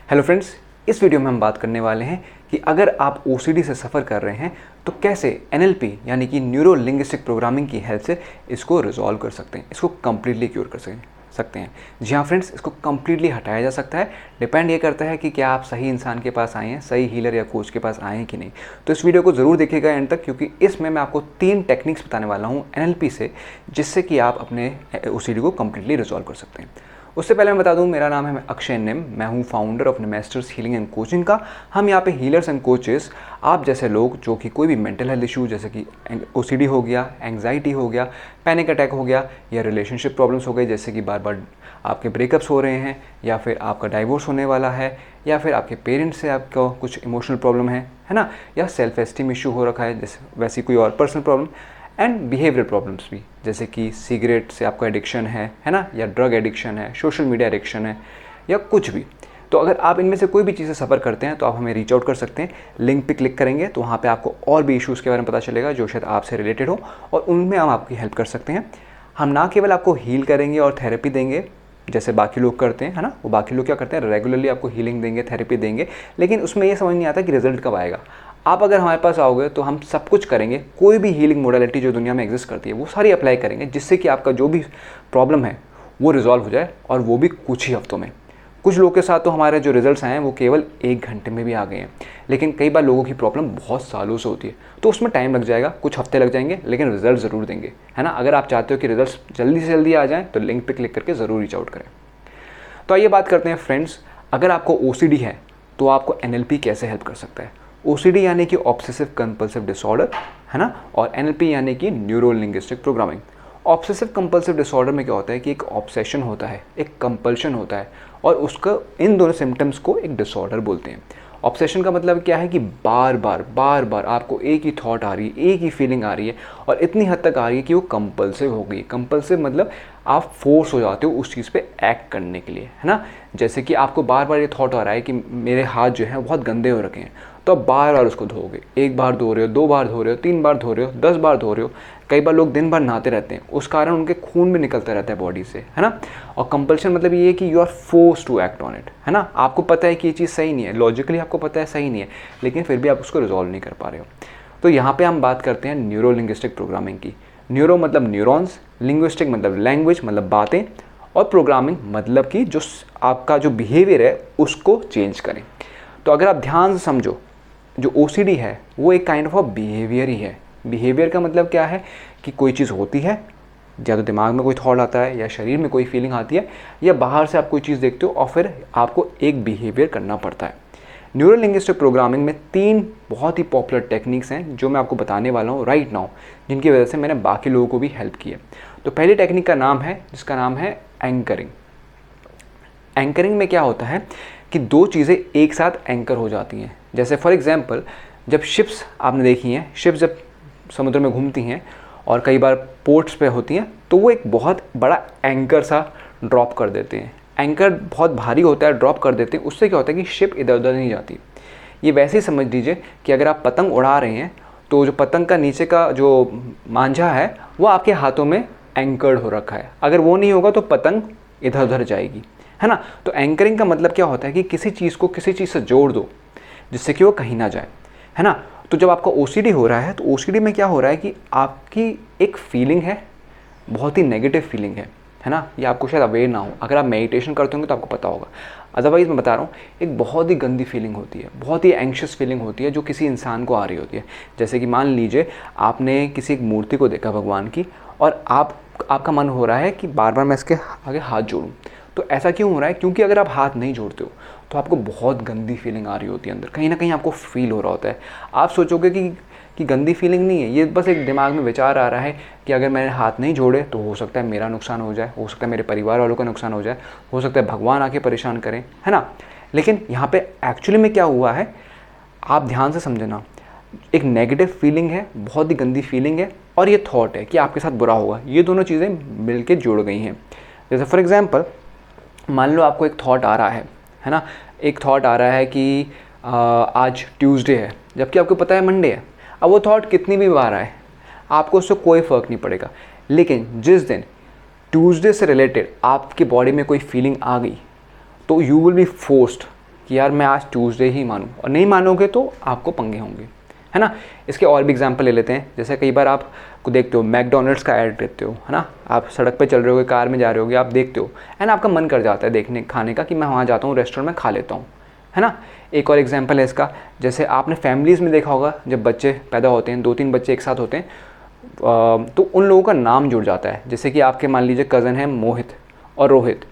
Hello friends, इस video में हम बात करने वाले हैं कि अगर आप ओसीडी से सफ़र कर रहे हैं तो कैसे एनएलपी यानी कि न्यूरो लिंग्विस्टिक प्रोग्रामिंग की हेल्प से इसको रिजॉल्व कर सकते हैं, इसको कम्प्लीटली क्योर कर सकते हैं। जी हाँ फ्रेंड्स, इसको कम्प्लीटली हटाया जा सकता है। डिपेंड ये करता है कि क्या आप सही इंसान के पास आए हैं, सही हीलर या कोच के पास आए हैं कि नहीं। तो इस वीडियो को ज़रूर देखिएगा एंड तक, क्योंकि इसमें मैं आपको 3 टेक्निक्स बताने वाला हूँ एनएलपी से, जिससे कि आप अपने ओसीडी को कम्प्लीटली रिजॉल्व कर सकते हैं। उससे पहले मैं बता दूं, मेरा नाम है अक्षय निम, मैं हूं founder of namasters healing and coaching का। हम यहाँ पे हीलर्स एंड कोचेस, आप जैसे लोग जो कि कोई भी मेंटल हेल्थ इशू जैसे कि ओसीडी हो गया, एंग्जाइटी हो गया, पैनिक अटैक हो गया, या रिलेशनशिप प्रॉब्लम्स हो गए जैसे कि बार बार आपके ब्रेकअप्स हो रहे हैं, या फिर आपका डाइवोर्स होने वाला है, या फिर आपके पेरेंट्स से आपको कुछ इमोशनल प्रॉब्लम है ना, या सेल्फ एस्टीम इशू हो रखा है जैसे वैसी कोई और personal problem, and behaviour problems भी जैसे कि सिगरेट से आपका एडिक्शन है ना, या ड्रग एडिक्शन है, सोशल मीडिया एडिक्शन है, या कुछ भी। तो अगर आप इनमें से कोई भी चीज़ें सफ़र करते हैं तो आप हमें रीच आउट कर सकते हैं। लिंक पे क्लिक करेंगे तो वहाँ पे आपको और भी इश्यूज़ के बारे में पता चलेगा जो शायद आपसे रिलेटेड हो, और उनमें हम आपकी हेल्प कर सकते हैं। हम ना केवल आपको हील करेंगे और थेरेपी देंगे जैसे बाकी लोग करते हैं, है ना, वो बाकी लोग क्या करते हैं, रेगुलरली आपको हीलिंग देंगे, थेरेपी देंगे, लेकिन उसमें ये समझ नहीं आता कि रिजल्ट कब आएगा। आप अगर हमारे पास आओगे तो हम सब कुछ करेंगे, कोई भी हीलिंग मोडालिटी जो दुनिया में एग्जिस्ट करती है वो सारी अप्लाई करेंगे, जिससे कि आपका जो भी प्रॉब्लम है वो रिजॉल्व हो जाए, और वो भी कुछ ही हफ्तों में। कुछ लोगों के साथ तो हमारे जो रिजल्ट्स आए हैं वो केवल 1 घंटे में भी आ गए हैं, लेकिन कई बार लोगों की प्रॉब्लम बहुत सालों से होती है, तो उसमें टाइम लग जाएगा, कुछ हफ्ते लग जाएंगे, लेकिन रिजल्ट ज़रूर देंगे, है ना। अगर आप चाहते हो कि रिजल्ट्स जल्दी से जल्दी आ जाएँ तो लिंक पर क्लिक करके ज़रूर रीच आउट करें। तो आइए बात करते हैं फ्रेंड्स, अगर आपको ओसीडी है तो आपको एनएलपी कैसे हेल्प कर सकता है। ओसीडी यानी कि ऑब्सेसिव कंपल्सिव डिसऑर्डर, है ना, और एनएलपी यानी कि neuro linguistic programming. Obsessive compulsive disorder में क्या होता है कि एक ऑब्सेशन होता है, एक कंपल्शन होता है, और उसका इन दोनों सिम्टम्स को एक डिसऑर्डर बोलते हैं। ऑब्सेशन का मतलब क्या है कि बार बार आपको एक ही थॉट आ रही है, एक ही फीलिंग आ रही है, और इतनी हद तक आ रही है कि वो कंपल्सिव हो गई। कंपल्सिव मतलब आप फोर्स हो जाते हो उस चीज़ पे एक्ट करने के लिए, है ना। जैसे कि आपको बार बार ये थॉट आ रहा है कि मेरे हाथ जो हैं बहुत गंदे हो रखे हैं, तो आप बार बार उसको धोगे। 1 बार धो रहे हो, 2 बार धो रहे हो, 3 बार धो रहे हो, 10 बार धो रहे हो। कई बार लोग दिन भर नहाते रहते हैं, उस कारण उनके खून भी निकलता रहता है बॉडी से, है ना। और कंपल्शन मतलब ये है कि you are force to act on it, है ना। आपको पता है कि ये चीज़ सही नहीं है, लॉजिकली आपको पता है सही नहीं है, लेकिन फिर भी आप उसको रिजॉल्व नहीं कर पा रहे हो। तो यहाँ पे हम बात करते हैं न्यूरो लिंग्विस्टिक प्रोग्रामिंग की। न्यूरो मतलब न्यूरॉन्स, लिंग्विस्टिक मतलब लैंग्वेज मतलब बातें, और प्रोग्रामिंग मतलब कि जो आपका जो बिहेवियर है उसको चेंज करें। तो अगर आप ध्यान से समझो, जो ओसीडी है वो एक काइंड ऑफ बिहेवियर ही है। बिहेवियर का मतलब क्या है कि कोई चीज़ होती है, या तो दिमाग में कोई थॉट आता है, या शरीर में कोई फीलिंग आती है, या बाहर से आप कोई चीज़ देखते हो और फिर आपको एक बिहेवियर करना पड़ता है। न्यूरो लिंग्विस्टिक प्रोग्रामिंग में 3 बहुत ही पॉपुलर टेक्निक्स हैं जो मैं आपको बताने वाला हूँ राइट नाउ, जिनकी वजह से मैंने बाकी लोगों को भी हेल्प की है। तो पहली टेक्निक का नाम है, जिसका नाम है एंकरिंग। एंकरिंग में क्या होता है कि 2 चीज़ें एक साथ एंकर हो जाती हैं। जैसे फॉर एग्जांपल, जब शिप्स आपने देखी हैं, शिप्स जब समुद्र में घूमती हैं और कई बार पोर्ट्स पे होती हैं, तो वो एक बहुत बड़ा एंकर सा ड्रॉप कर देते हैं। एंकर बहुत भारी होता है, ड्रॉप कर देते हैं, उससे क्या होता है कि शिप इधर उधर नहीं जाती। ये वैसे ही समझ लीजिए कि अगर आप पतंग उड़ा रहे हैं तो जो पतंग का नीचे का जो मांझा है वो आपके हाथों में एंकर्ड हो रखा है। अगर वो नहीं होगा तो पतंग इधर उधर जाएगी, है ना। तो एंकरिंग का मतलब क्या होता है कि किसी चीज़ को किसी चीज़ से जोड़ दो जिससे कि वो कहीं ना जाए, है ना। तो जब आपका ओसीडी हो रहा है तो ओसीडी में क्या हो रहा है कि आपकी एक फीलिंग है, बहुत ही नेगेटिव फीलिंग है ना। ये आपको शायद अवेयर ना हो, अगर आप मेडिटेशन करते होंगे तो आपको पता होगा। अदरवाइज़ मैं बता रहा हूँ, एक बहुत ही गंदी फीलिंग होती है, बहुत ही एंग्शियस फीलिंग होती है जो किसी इंसान को आ रही होती है। जैसे कि मान लीजिए आपने किसी एक मूर्ति को देखा भगवान की, और आपका मन हो रहा है कि बार बार मैं इसके आगे हाथ जोड़ूँ। तो ऐसा क्यों हो रहा है? क्योंकि अगर आप हाथ नहीं जोड़ते हो तो आपको बहुत गंदी फीलिंग आ रही होती है अंदर, कहीं ना कहीं आपको फील हो रहा होता है। आप सोचोगे कि गंदी फीलिंग नहीं है, ये बस एक दिमाग में विचार आ रहा है कि अगर मैंने हाथ नहीं जोड़े तो हो सकता है मेरा नुकसान हो जाए, हो सकता है मेरे परिवार वालों का नुकसान हो जाए, हो सकता है भगवान आके परेशान करें, है ना। लेकिन यहाँ पे एक्चुअली में क्या हुआ है, आप ध्यान से समझना, एक नेगेटिव फीलिंग है, बहुत ही गंदी फीलिंग है, और ये थॉट है कि आपके साथ बुरा होगा। ये दोनों चीज़ें मिलके जुड़ गई हैं। जैसे फॉर एग्जांपल, मान लो आपको एक थॉट आ रहा है ना, एक थॉट आ रहा है कि आज ट्यूसडे है, जबकि आपको पता है मंडे है। अब वो थॉट कितनी भी बार आए आपको उससे कोई फ़र्क नहीं पड़ेगा, लेकिन जिस दिन ट्यूसडे से रिलेटेड आपके बॉडी में कोई फीलिंग आ गई तो यू विल बी फोर्स्ड कि यार मैं आज ट्यूसडे ही मानूँ, और नहीं मानोगे तो आपको पंगे होंगे, है ना। इसके और भी एग्जांपल ले लेते हैं। जैसे कई बार आप को देखते हो मैकडोनल्ड्स का ऐड देखते हो, है ना, आप सड़क पे चल रहे होगे, कार में जा रहे होगे, आप देखते हो, है ना, आपका मन कर जाता है देखने खाने का कि मैं वहाँ जाता हूँ रेस्टोरेंट में खा लेता हूँ, है ना। एक और एग्जांपल है इसका, जैसे आपने फैमिलीज़ में देखा होगा जब बच्चे पैदा होते हैं, 2-3 बच्चे एक साथ होते हैं, तो उन लोगों का नाम जुड़ जाता है। जैसे कि आपके मान लीजिए कज़न है मोहित और रोहित,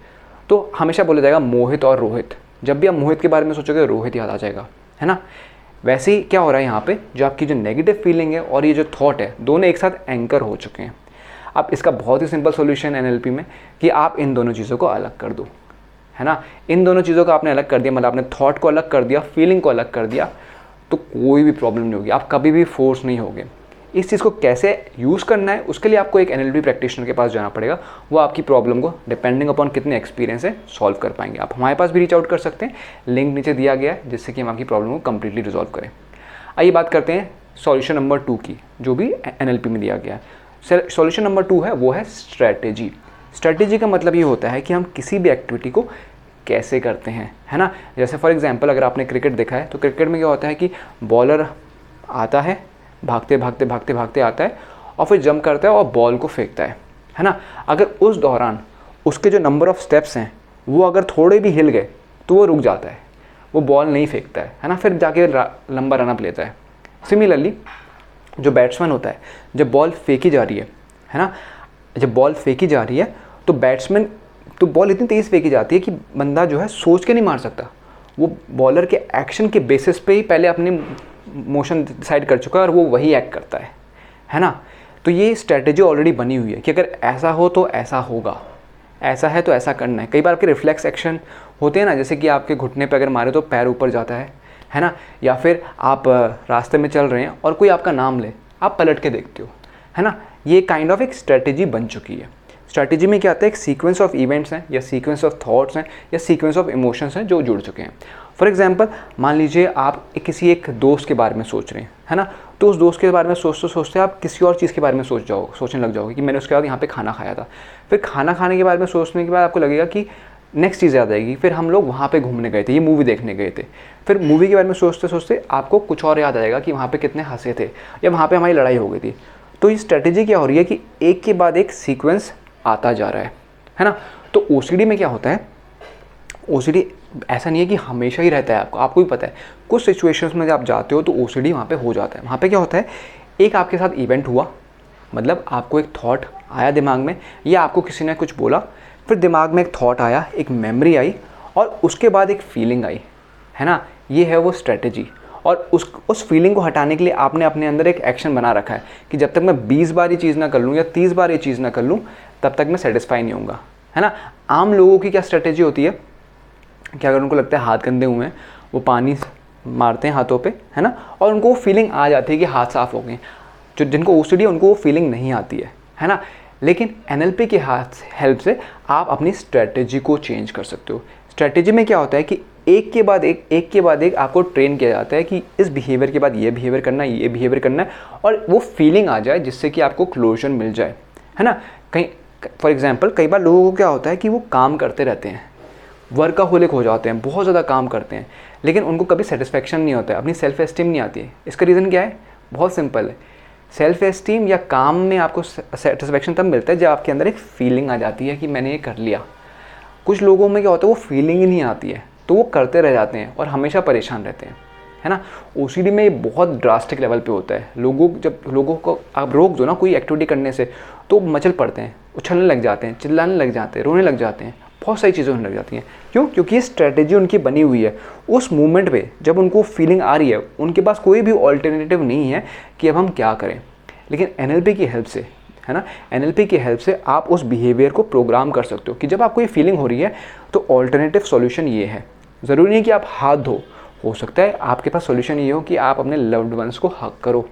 तो हमेशा बोला जाएगा मोहित और रोहित। जब भी आप मोहित के बारे में सोचोगे रोहित याद आ जाएगा, है ना। वैसे ही क्या हो रहा है यहाँ पे, जो आपकी जो नेगेटिव फीलिंग है और ये जो थॉट है, दोनों एक साथ एंकर हो चुके हैं। अब इसका बहुत ही सिंपल सॉल्यूशन है एनएलपी में कि आप इन दोनों चीज़ों को अलग कर दो, है ना। इन दोनों चीज़ों को आपने अलग कर दिया, मतलब आपने थॉट को अलग कर दिया, फीलिंग को अलग कर दिया, तो कोई भी प्रॉब्लम नहीं होगी, आप कभी भी फोर्स नहीं होगे। इस चीज़ को कैसे यूज़ करना है उसके लिए आपको एक एनएलपी प्रैक्टिशनर के पास जाना पड़ेगा। वो आपकी प्रॉब्लम को डिपेंडिंग अपॉन कितने एक्सपीरियंस है सॉल्व कर पाएंगे। आप हमारे पास भी रीच आउट कर सकते हैं, लिंक नीचे दिया गया है, जिससे कि हम आपकी प्रॉब्लम को कम्प्लीटली रिजॉल्व करें। आइए बात करते हैं सॉल्यूशन नंबर 2 की, जो भी एनएलपी में दिया गया है। सॉल्यूशन नंबर 2 है, वो है स्ट्रैटेजी। स्ट्रैटेजी का मतलब ये होता है कि हम किसी भी एक्टिविटी को कैसे करते हैं, है ना। जैसे फॉर एग्जांपल अगर आपने क्रिकेट देखा है तो क्रिकेट में क्या होता है कि बॉलर आता है, भागते भागते भागते भागते आता है और फिर जंप करता है और बॉल को फेंकता है ना। अगर उस दौरान उसके जो नंबर ऑफ स्टेप्स हैं वो अगर थोड़े भी हिल गए तो वो रुक जाता है, वो बॉल नहीं फेंकता है ना, फिर जाके लंबा रन अप लेता है। सिमिलरली जो बैट्समैन होता है, जब बॉल फेंकी जा रही है ना, जब बॉल फेंकी जा रही है तो बैट्समैन, तो बॉल इतनी तेज़ फेंकी जाती है कि बंदा जो है सोच के नहीं मार सकता, वो बॉलर के एक्शन के बेसिस पे ही पहले अपने मोशन डिसाइड कर चुका है और वो वही एक्ट करता है ना। तो ये स्ट्रैटेजी ऑलरेडी बनी हुई है कि अगर ऐसा हो तो ऐसा होगा, ऐसा है तो ऐसा करना है। कई बार आपके रिफ्लेक्स एक्शन होते हैं ना, जैसे कि आपके घुटने पे अगर मारे तो पैर ऊपर जाता है ना, या फिर आप रास्ते में चल रहे हैं और कोई आपका नाम ले, आप पलट के देखते हो, है ना। ये काइंड ऑफ एक स्ट्रैटेजी बन चुकी है। स्ट्रैटेजी में क्या आता है, एक सीक्वेंस ऑफ इवेंट्स हैं या सीक्वेंस ऑफ थॉट्स हैं या सीक्वेंस ऑफ इमोशंस हैं जो जुड़ चुके हैं। फॉर एग्जांपल मान लीजिए आप किसी एक दोस्त के बारे में सोच रहे हैं, है ना, तो उस दोस्त के बारे में सोचते सोचते आप किसी और चीज़ के बारे में सोचने लग जाओगे कि मैंने उसके बाद यहाँ पे खाना खाया था। फिर खाना खाने के बारे में सोचने के बाद आपको लगेगा कि नेक्स्ट चीज़ याद आएगी, फिर हम लोग वहाँ पे घूमने गए थे, ये मूवी देखने गए थे। फिर मूवी के बारे में सोचते सोचते आपको कुछ और याद आएगा कि वहाँ पे कितने हंसे थे या वहाँ पे हमारी लड़ाई हो गई थी। तो ये स्ट्रैटेजी क्या हो रही है कि एक के बाद एक सीक्वेंस आता जा रहा है ना। तो ओसीडी में क्या होता है, ओसीडी ऐसा नहीं है कि हमेशा ही रहता है, आपको भी पता है कुछ सिचुएशंस में जब आप जाते हो तो ओसीडी वहाँ पे हो जाता है। वहाँ पे क्या होता है, एक आपके साथ इवेंट हुआ, मतलब आपको एक थॉट आया दिमाग में या आपको किसी ने कुछ बोला, फिर दिमाग में एक थॉट आया, एक मेमोरी आई और उसके बाद एक फीलिंग आई, है ना। ये है वो स्ट्रैटेजी। और उस फीलिंग को हटाने के लिए आपने अपने अंदर एक एक्शन बना रखा है कि जब तक मैं 20 बार ये चीज़ ना कर लूँ या 30 बार ये चीज़ ना कर लूँ तब तक मैं सेटिस्फाई नहीं होऊंगा, है ना। आम लोगों की क्या स्ट्रैटेजी होती है कि अगर उनको लगता है हाथ गंदे हुए हैं, वो पानी मारते हैं हाथों पे, है ना, और उनको वो फीलिंग आ जाती है कि हाथ साफ़ हो गए। जो जिनको ओसीडी है उनको वो फीलिंग नहीं आती है ना। लेकिन एनएलपी के हेल्प से आप अपनी स्ट्रैटेजी को चेंज कर सकते हो। स्ट्रैटेजी में क्या होता है कि एक के बाद एक आपको ट्रेन किया जाता है कि इस बिहेवियर के बाद ये बिहेवियर करना है, ये बिहेवियर करना है, और वो फीलिंग आ जाए जिससे कि आपको क्लोजर मिल जाए, है ना। कहीं फॉर एग्जांपल कई बार लोगों को क्या होता है कि वो काम करते रहते हैं, वर्काहोलिक हो जाते हैं, बहुत ज़्यादा काम करते हैं, लेकिन उनको कभी सेटिस्फेक्शन नहीं होता है, अपनी सेल्फ एस्टीम नहीं आती है। इसका रीज़न क्या है, बहुत सिंपल है। सेल्फ एस्टीम या काम में आपको सेटिस्फेक्शन तब मिलता है जब आपके अंदर एक फीलिंग आ जाती है कि मैंने ये कर लिया। कुछ लोगों में क्या होता है, वो फीलिंग ही नहीं आती है तो वो करते रह जाते हैं और हमेशा परेशान रहते हैं, है ना। ओसीडी में ये बहुत ड्रास्टिक लेवल पे होता है। जब लोगों को आप रोक दो ना कोई एक्टिविटी करने से तो मचल पड़ते हैं, उछलने लग जाते हैं, चिल्लाने लग जाते हैं, रोने लग जाते हैं, बहुत सारी चीज़ें होने लग जाती हैं। क्यों? क्योंकि ये स्ट्रैटेजी उनकी बनी हुई है। उस मोमेंट पे जब उनको फीलिंग आ रही है उनके पास कोई भी ऑल्टरनेटिव नहीं है कि अब हम क्या करें। लेकिन एनएलपी की हेल्प से, है ना, एनएलपी की हेल्प से आप उस बिहेवियर को प्रोग्राम कर सकते हो कि जब आपको ये फीलिंग हो रही है तो ऑल्टरनेटिव सॉल्यूशन ये है। ज़रूरी नहीं कि आप हाथ धो, हो सकता है आपके पास सॉल्यूशन ये हो कि आप अपने लव्ड वंस को हग करो,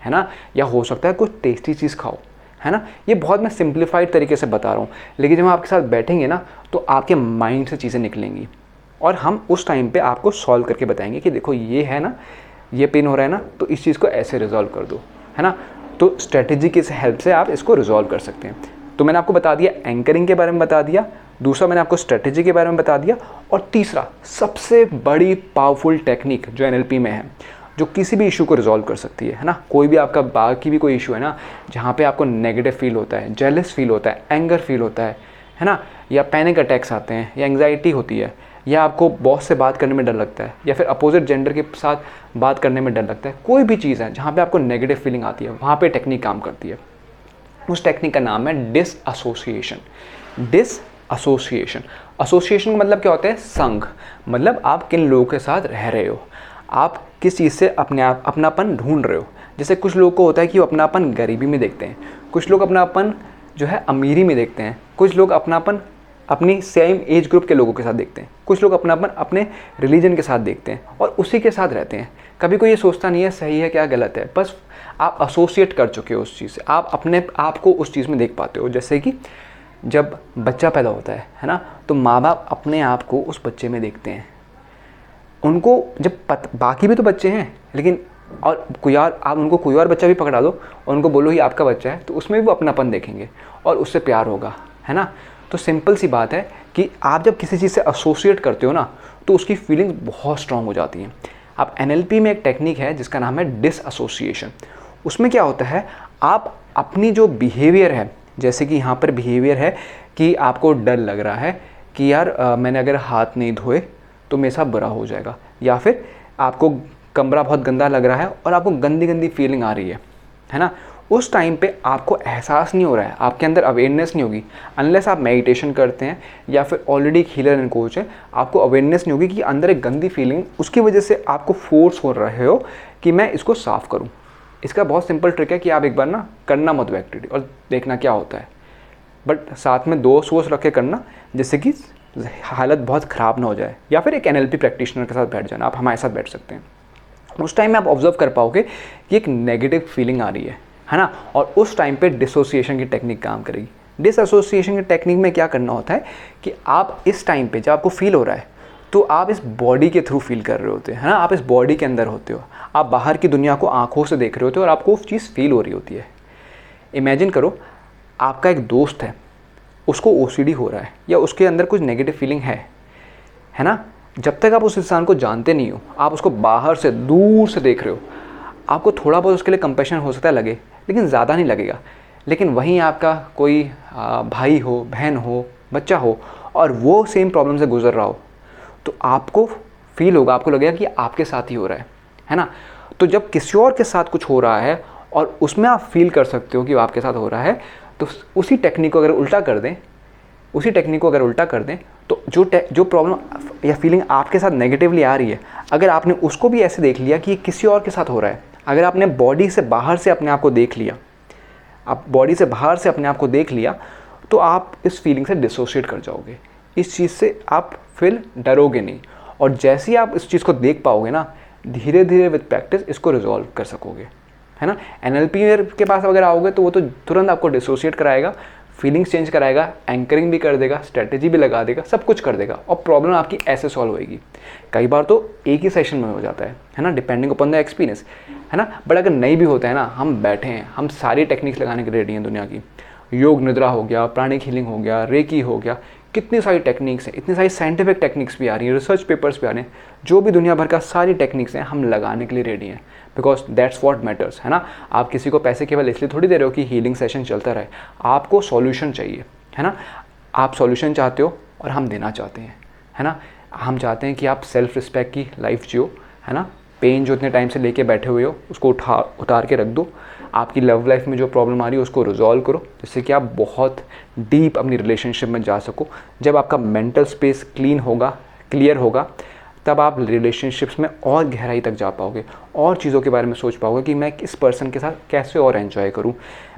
है ना, या हो सकता है कुछ टेस्टी चीज़ खाओ, है ना। ये बहुत मैं सिंप्लीफाइड तरीके से बता रहा हूँ, लेकिन जब हम आपके साथ बैठेंगे ना तो आपके माइंड से चीज़ें निकलेंगी और हम उस टाइम पे आपको सॉल्व करके बताएंगे कि देखो ये है ना, ये पेन हो रहा है ना, तो इस चीज़ को ऐसे रिजॉल्व कर दो, है ना। तो स्ट्रैटेजी की हेल्प से आप इसको रिजॉल्व कर सकते हैं। तो मैंने आपको बता दिया, एंकरिंग के बारे में बता दिया, दूसरा मैंने आपको स्ट्रेटेजी के बारे में बता दिया, और तीसरा सबसे बड़ी पावरफुल टेक्निक जो NLP में है, जो किसी भी इशू को रिजॉल्व कर सकती है ना। कोई भी आपका बाकी भी कोई इशू है ना जहाँ पे आपको नेगेटिव फील होता है, जेलस फील होता है, एंगर फील होता है ना, या पैनिक अटैक्स आते हैं, या एंग्जाइटी होती है, या आपको बॉस से बात करने में डर लगता है, या फिर अपोजिट जेंडर के साथ बात करने में डर लगता है, कोई भी चीज़ है जहाँ पे आपको नेगेटिव फीलिंग आती है, वहाँ पे टेक्निक काम करती है। उस टेक्निक का नाम है डिसएसोसिएशन। डिसएसोसिएशन, एसोसिएशन का मतलब क्या होता है? संग। मतलब आप किन लोगों के साथ रह रहे हो, आप किस चीज़ से अपनापन ढूंढ रहे हो। जैसे कुछ लोगों को होता है कि वो अपनापन गरीबी में देखते हैं, कुछ लोग अपनापन जो है अमीरी में देखते हैं, कुछ लोग अपनापन अपनी सेम एज ग्रुप के लोगों के साथ देखते हैं, कुछ लोग अपनापन अपने रिलीजन के साथ देखते हैं और उसी के साथ रहते हैं। कभी कोई ये सोचता नहीं है सही है क्या गलत है, बस आप एसोसिएट कर चुके हो उस चीज़ से, आप अपने आप को उस चीज़ में देख पाते हो। जैसे कि जब बच्चा पैदा होता है ना, तो माँ बाप अपने आप को उस बच्चे में देखते हैं। उनको जब बाकी भी तो बच्चे हैं, लेकिन और कोई और, आप उनको कोई और बच्चा भी पकड़ा दो और उनको बोलो ये आपका बच्चा है, तो उसमें भी वो अपनापन देखेंगे और उससे प्यार होगा, है ना। तो सिंपल सी बात है कि आप जब किसी चीज़ से एसोसिएट करते हो ना, तो उसकी फीलिंग्स बहुत स्ट्रांग हो जाती हैं। आप NLP में एक टेक्निक है जिसका नाम है डिसएसोसिएशन। उसमें क्या होता है, आप अपनी जो बिहेवियर है, जैसे कि यहाँ पर बिहेवियर है कि आपको डर लग रहा है कि यार मैंने अगर हाथ नहीं धोए तो मेरे साथ बुरा हो जाएगा, या फिर आपको कमरा बहुत गंदा लग रहा है और आपको गंदी गंदी फीलिंग आ रही है ना। उस टाइम पे आपको एहसास नहीं हो रहा है, आपके अंदर अवेयरनेस नहीं होगी, अनलेस आप मेडिटेशन करते हैं या फिर ऑलरेडी हीलर एंड कोच है, आपको अवेयरनेस नहीं होगी कि अंदर एक गंदी फीलिंग, उसकी वजह से आपको फोर्स हो रहे हो कि मैं इसको साफ़ करूं। इसका बहुत सिंपल ट्रिक है कि आप एक बार ना करना मत वो एक्टिविटी और देखना क्या होता है, बट साथ में दोस्त वोस्त रख के करना, जिससे कि हालत बहुत ख़राब ना हो जाए, या फिर एक NLP प्रैक्टिशनर के साथ बैठ जाना, आप हमारे साथ बैठ सकते हैं। उस टाइम में आप ऑब्जर्व कर पाओगे कि एक नेगेटिव फीलिंग आ रही है ना, और उस टाइम पे डिसोसिएशन की टेक्निक काम करेगी। डिसएसोसिएशन की टेक्निक में क्या करना होता है कि आप इस टाइम पे जब आपको फील हो रहा है, तो आप इस बॉडी के थ्रू फील कर रहे होते हैं, है ना, आप इस बॉडी के अंदर होते हो, आप बाहर की दुनिया को आंखों से देख रहे होते हो और आपको वो चीज़ फील हो रही होती है। इमेजिन करो आपका एक दोस्त है, उसको OCD हो रहा है या उसके अंदर कुछ नेगेटिव फीलिंग है ना। जब तक आप उस इंसान को जानते नहीं हो, आप उसको बाहर से दूर से देख रहे हो, आपको थोड़ा बहुत उसके लिए कंपैशन हो सकता है लगे, लेकिन ज़्यादा नहीं लगेगा। लेकिन वहीं आपका कोई भाई हो, बहन हो, बच्चा हो और वो सेम प्रॉब्लम से गुजर रहा हो, तो आपको फील होगा, आपको लगेगा कि आपके साथ ही हो रहा है ना। तो जब किसी और के साथ कुछ हो रहा है और उसमें आप फील कर सकते हो कि वो आपके साथ हो रहा है, तो उसी टेक्निक को अगर उल्टा कर दें, तो जो प्रॉब्लम या फीलिंग आपके साथ नेगेटिवली आ रही है, अगर आपने उसको भी ऐसे देख लिया कि किसी और के साथ हो रहा है, अगर आपने बॉडी से बाहर से अपने आप को देख लिया, तो आप इस फीलिंग से डिसोशिएट कर जाओगे। इस चीज़ से आप फिर डरोगे नहीं, और जैसे ही आप इस चीज़ को देख पाओगे ना, धीरे धीरे विद प्रैक्टिस इसको रिजॉल्व कर सकोगे, है ना। NLP के पास अगर आओगे तो वो तो तुरंत आपको डिसोशिएट कराएगा, फीलिंग्स चेंज कराएगा, एंकरिंग भी कर देगा, स्ट्रेटेजी भी लगा देगा, सब कुछ कर देगा, और प्रॉब्लम आपकी ऐसे सॉल्व होएगी। कई बार तो एक ही सेशन में हो जाता है ना, डिपेंडिंग अपॉन द एक्सपीरियंस, है ना। बट अगर नहीं भी होता है ना, हम बैठे हैं, हम सारी टेक्निक्स लगाने के रेडी हैं दुनिया की। योग निद्रा हो गया, प्राणिक हीलिंग हो गया, रेकी हो गया, कितनी सारी टेक्निक्स हैं, इतनी सारी साइंटिफिक टेक्निक्स भी आ रही हैं, रिसर्च पेपर्स भी आ रहे हैं, जो भी दुनिया भर का सारी टेक्निक्स हैं हम लगाने के लिए रेडी हैं, बिकॉज दैट्स व्हाट मैटर्स, है ना। आप किसी को पैसे केवल इसलिए थोड़ी दे रहे हो कि हीलिंग सेशन चलता रहे, आपको सॉल्यूशन चाहिए, है ना। आप सॉल्यूशन चाहते हो और हम देना चाहते हैं, है ना। हम चाहते हैं कि आप सेल्फ रिस्पेक्ट की लाइफ जियो, है ना। पेन जो इतने टाइम से लेके बैठे हुए हो उसको उतार के रख दो। आपकी लव लाइफ में जो प्रॉब्लम आ रही है उसको रिजॉल्व करो, जिससे कि आप बहुत डीप अपनी रिलेशनशिप में जा सको। जब आपका मेंटल स्पेस क्लियर होगा, तब आप रिलेशनशिप्स में और गहराई तक जा पाओगे, और चीज़ों के बारे में सोच पाओगे कि मैं किस पर्सन के साथ कैसे और एंजॉय करूं,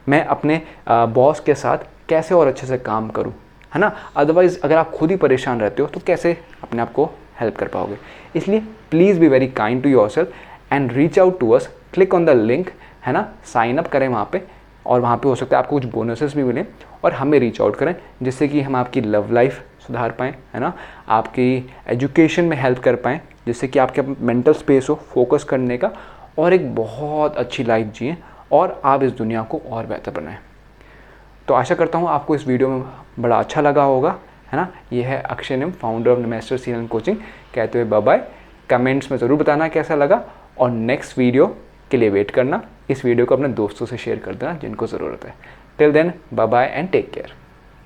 मैं अपने बॉस के साथ कैसे और अच्छे से काम करूं, है ना। अदरवाइज़ अगर आप खुद ही परेशान रहते हो तो कैसे अपने आप को हेल्प कर पाओगे। इसलिए please be very kind to yourself and reach out to us, click on the link, है ना, साइन अप करें वहाँ पे, और वहाँ पे हो सकता है आपको कुछ बोनसेस भी मिलें, और हमें रीच आउट करें, जिससे कि हम आपकी लव लाइफ सुधार पाएँ, है ना, आपकी एजुकेशन में हेल्प कर पाएँ, जिससे कि आपके मेंटल स्पेस हो फोकस करने का, और एक बहुत अच्छी लाइफ जिएँ, और आप इस दुनिया को और बेहतर बनाएं। तो आशा करता हूँ आपको इस वीडियो में बड़ा अच्छा लगा होगा, है ना। ये है अक्षय निम, founder of master CNN coaching. कहते हुए बाय बाय। कमेंट्स में ज़रूर बताना कैसा लगा और नेक्स्ट वीडियो के लिए वेट करना। इस वीडियो को अपने दोस्तों से शेयर कर देना जिनको ज़रूरत है। Till then bye bye and take care.